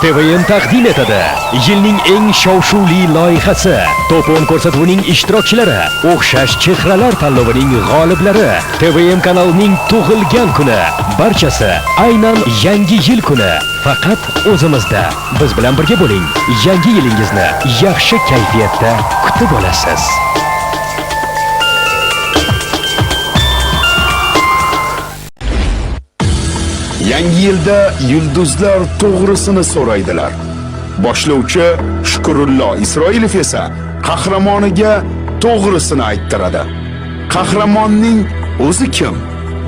TVM taqdim etadi. Yilning eng shov-shuvli loyihasi, To'pon ko'rsatuvining ishtirokchilari, o'xshash chehralar tanlovining g'oliblari, TVM kanalining tug'ilgan kuni, barchasi aynan yangi yil kuni. Faqat o'zimizda. Biz bilan birga bo'ling. Yangi yilingizni yaxshi kayfiyatda kutib olasiz. Yangi yilda yulduzlar to'g'risini so'raydilar. Boshlovchi Shukrullo Isroilov esa qahramoniga to'g'risini ayttiradi. Qahramonning o'zi kim?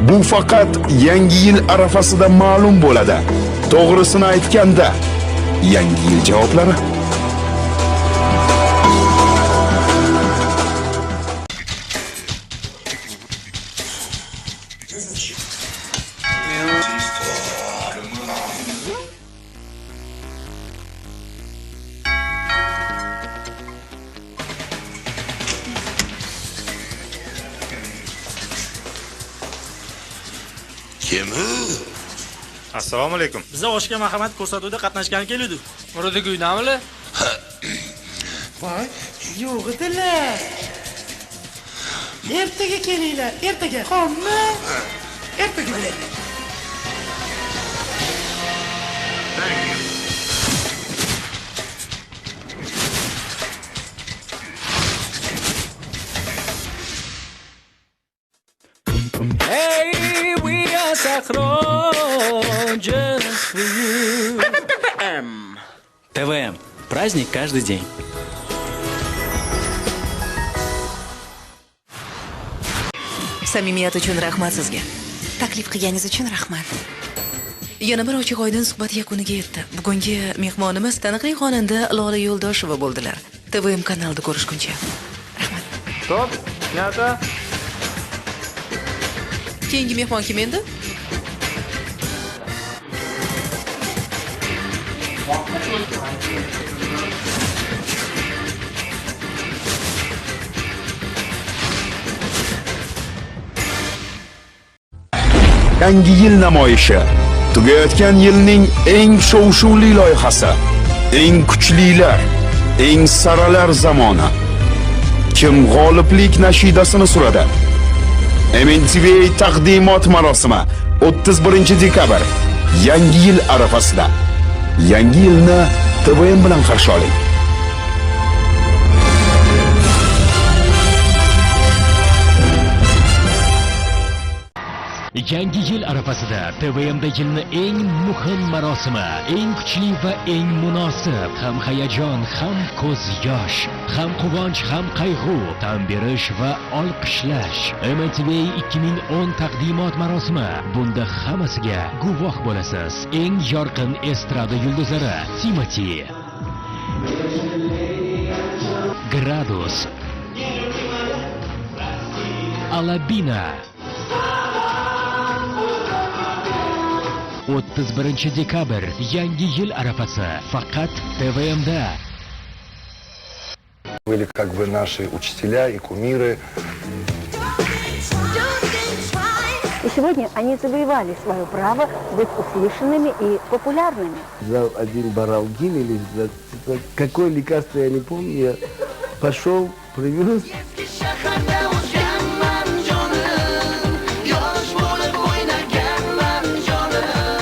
Bu faqat yangi yil arafasida ma'lum bo'ladi. To'g'risini aytganda yangi yil javoblari. Assalomu alaykum. Biza oshga marhamat ko'rsatuvda qatnashgani keldik. Murodiga uydamili? Voy, yo'q edilar. Ertaga kelinglar, ertaga. Xo'pmi? Ertaga bo'ladi. Hey, we are Sahro, just for you. ТВМ. Праздник каждый день. Samimiyat uchun rahmat sizga. Taklif qilganingiz uchun rahmat. Yana bir ochiq oydin suhbat yakuniga yetdi. Bugungi mehmonimiz taniqli xonanda Lola Yo'ldosheva bo'ldilar. TVM kanalida ko'rishguncha. Rahmat. Top, снято. Keyingi mehmon kim endi? Yangi yil namoyishi. Tugayotgan yilning eng shov-shuvli loyihasi. Eng kuchlilar, eng saralar zamoni. Kim g'oliblik nashidasini suradi? MNTV taqdimot marosimi 31 dekabr. Yangi yil arafasida. Yangi yilni TVM bilan qarshi oling. Yangi yil arafasida TVMda yilni eng muhim marosimi, eng kuchli va eng munosib, ham hayajon, ham ko'z yosh, ham quvonch, ham qayg'u, tan berish va olqishlash. MTV 2010 taqdimot marosimi. Bunda hammasiga guvoh bo'lasiz. Eng yorqin estrada yulduzlari Timati, Gradus, Alabina, 31 dekabr yangi yil arafasi faqat TVMda. Были как бы наши учителя и кумиры. И сегодня они завоевали свое право быть услышанными и популярными. За один баралгин или за какое лекарство, я не помню, я пошел, привез.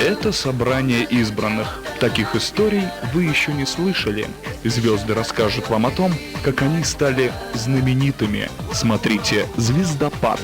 Это собрание избранных. Таких историй вы еще не слышали. Звезды расскажут вам о том, как они стали знаменитыми. Смотрите «Звездопад».